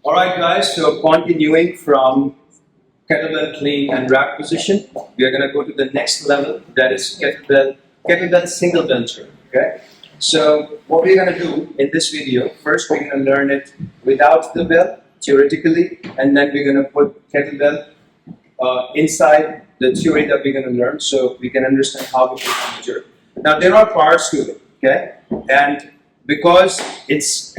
Alright guys, so continuing from kettlebell clean and rack position, we are going to go to the next level, that is kettlebell single bencher. Okay? So what we're going to do in this video, first we're going to learn it without the bell, theoretically, and then we're going to put kettlebell inside the theory that we're going to learn so we can understand how we can measure. Now there are parts to it, okay? And because it's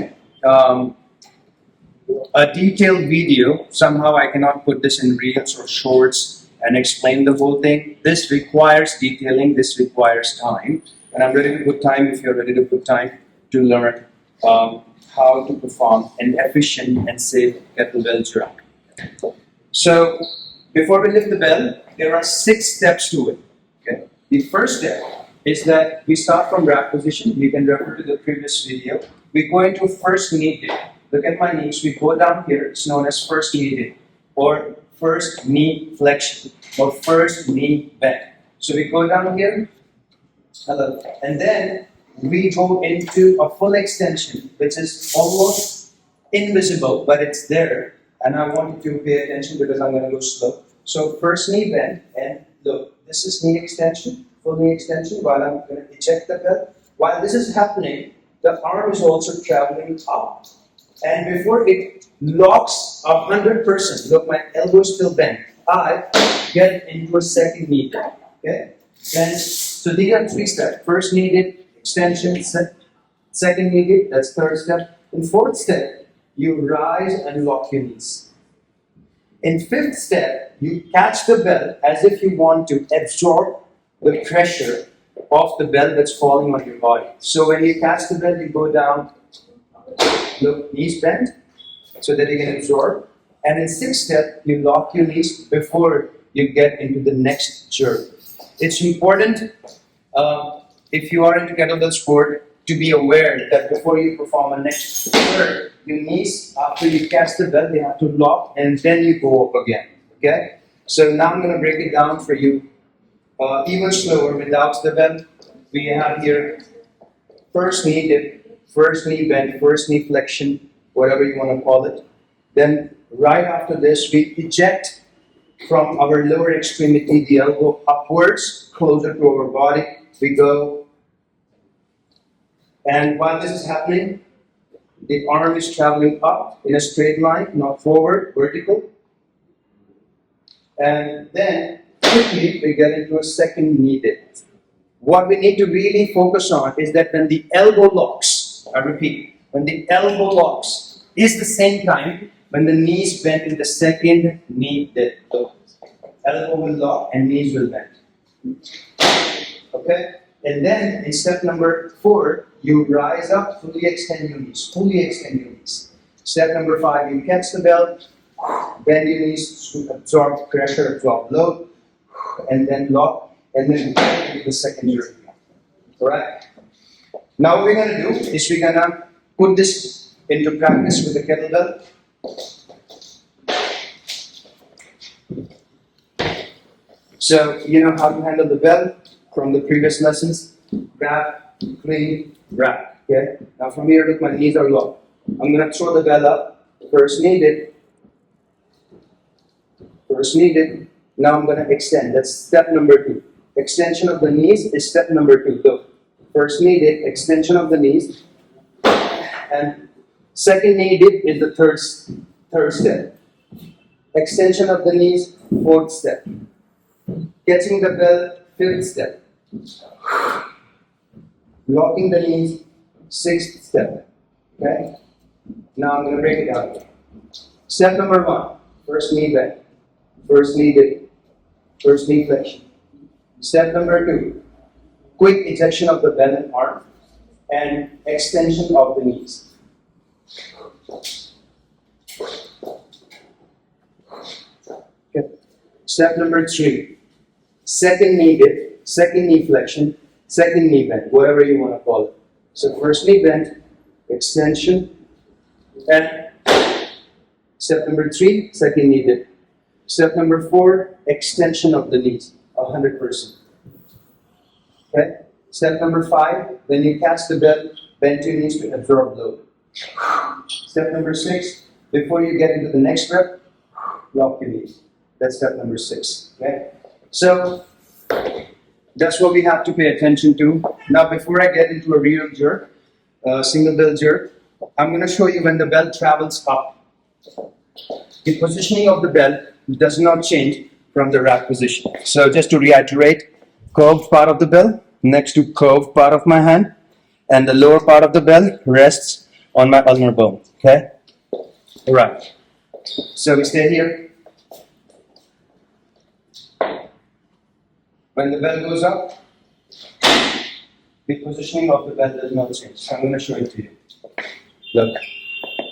a detailed video, somehow I cannot put this in reels or shorts and explain the whole thing. This requires detailing, this requires time, and I'm ready to put time if you're ready to put time to learn how to perform an efficient and safe kettlebell rack. So before we lift the bell, there are 6 steps to it. Okay? The first step is that we start from rack position. You can refer to the previous video. We go into first knee dip. Look at my knees. We go down here. It's known as first knee dip, or first knee flexion, or first knee bend. So we go down here, and then we go into a full extension, which is almost invisible, but it's there. And I want you to pay attention because I'm going to go slow. So first knee bend, and look, this is knee extension, full knee extension, while I'm going to eject the bell. While this is happening, the arm is also traveling up. And before it locks 100%, look, my elbow is still bent, I get into a second knee dip. Okay? And so these are 3 steps. First knee dip, extension, second knee dip, that's third step. In fourth step, you rise and lock your knees. In fifth step, you catch the bell as if you want to absorb the pressure of the bell that's falling on your body. So when you catch the bell, you go down, look, knees bent, so that you can absorb. And in sixth step, you lock your knees before you get into the next jerk. It's important, if you are into kettlebell sport, to be aware that before you perform a next jerk, your knees, after you catch the bell, they have to lock, and then you go up again. Okay? So now I'm going to break it down for you even slower without the bell. We have here first knee dip, first knee bend, first knee flexion, whatever you want to call it. Then right after this, we eject from our lower extremity, the elbow upwards, closer to our body. We go, and while this is happening, the arm is traveling up in a straight line, not forward, vertical. And then quickly we get into a second knee dip. What we need to really focus on is that when the elbow locks, I repeat, when the elbow locks is the same time when the knees bend in the second knee dip. So elbow will lock and knees will bend. Okay? And then in step number 4, you rise up, fully extend your knees. Fully extend your knees. Step number 5, you catch the bell, bend your knees to absorb pressure, absorb load, and then lock, and then get into the second jerk. Alright? Now what we're going to do is we're going to put this into practice with the kettlebell. So you know how to handle the bell from the previous lessons. Grab, clean, grab. Okay? Now from here, look, my knees are locked. I'm going to throw the bell up. First knee dip. First knee dip. Now I'm going to extend. That's step number 2. Extension of the knees is step number 2. Look. First knee dip, extension of the knees. And second knee dip is the third step. Extension of the knees, 4th step. Catching the bell, 5th step. Locking the knees, 6th step. Okay? Now I'm going to break it down. Step number 1, first knee bend, first knee dip, first knee flexion. Step number 2, quick ejection of the bell and arm, and extension of the knees. Okay. Step number 3, second knee dip, second knee flexion, second knee bend, whatever you want to call it. So first knee bend, extension, and step number 3, second knee dip. Step number 4, extension of the knees, 100%. Okay? Step number 5, when you catch the bell, bend your knees to absorb load. Step number 6, Before you get into the next rep, lock your knees. That's step number 6. Okay? So that's what we have to pay attention to. Now, before I get into a real jerk, single bell jerk, I'm going to show you when the bell travels up. The positioning of the bell does not change from the rack position. So just to reiterate, curved part of the bell next to curved part of my hand, and the lower part of the bell rests on my ulnar bone. Okay? All right. So we stay here. When the bell goes up, the positioning of the bell does not change. So I'm going to show it to you. Look,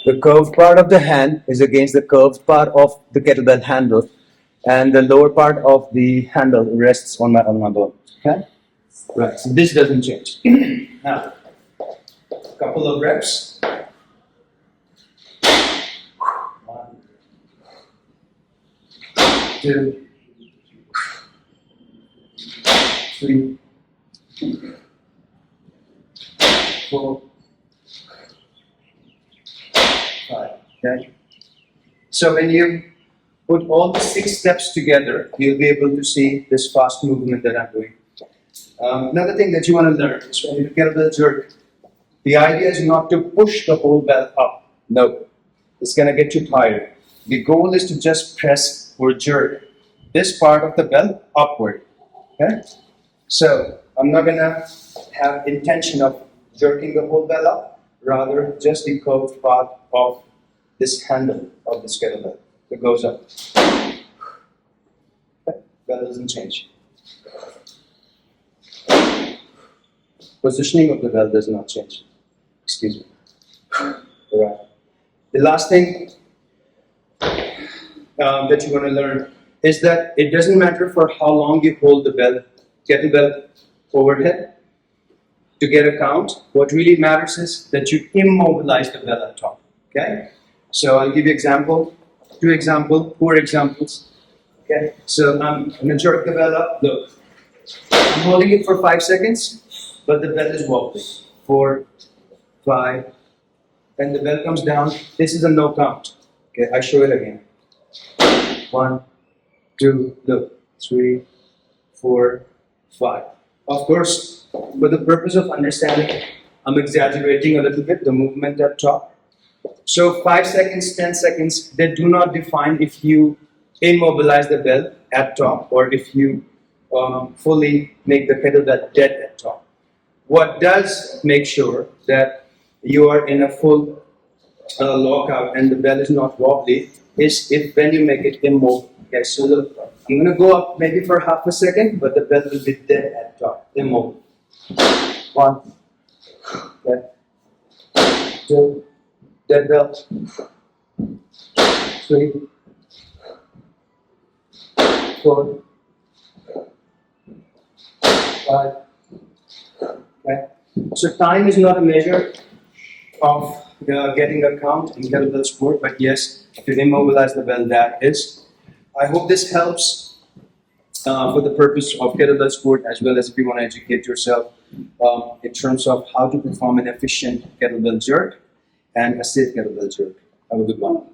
the curved part of the hand is against the curved part of the kettlebell handle, and the lower part of the handle rests on my ulnar bone. Okay? Right, so this doesn't change. Now, a couple of reps. 1, 2, 3, 4, 5. Okay? So when you put all the 6 steps together, you'll be able to see this fast movement that I'm doing. Another thing that you want to learn is when you do kettlebell jerk, the idea is not to push the whole bell up. No, it's going to get you tired. The goal is to just press or jerk this part of the bell upward. Okay? So I'm not going to have intention of jerking the whole bell up, rather just the curved part of this handle of this kettlebell that goes up. Okay? Bell doesn't change. Positioning of the bell does not change. Excuse me. All right. The last thing that you want to learn is that it doesn't matter for how long you hold the bell, kettlebell overhead to get a count. What really matters is that you immobilize the bell at top. Okay? So I'll give you example, 2 examples, 4 examples. Okay? So I'm going to jerk the bell up. Look, I'm holding it for 5 seconds. But the bell is wobbly. 4, 5. When the bell comes down, this is a no count. Okay, I show it again. 1, 2, look. 3, 4, 5. Of course, for the purpose of understanding, I'm exaggerating a little bit the movement at top. So 5 seconds, 10 seconds, they do not define if you immobilize the bell at top or if you fully make the kettlebell dead at top. What does make sure that you are in a full lockout and the bell is not wobbly is if when you make it immobile. Okay, so look, I'm going to go up maybe for half a second, but the bell will be dead at top, immobile. 1, okay. 2, dead bell. 3, 4, 5. Okay. So time is not a measure of getting a count in kettlebell sport, but yes, to immobilize the bell, that is. I hope this helps for the purpose of kettlebell sport, as well as if you want to educate yourself in terms of how to perform an efficient kettlebell jerk and a safe kettlebell jerk. Have a good one.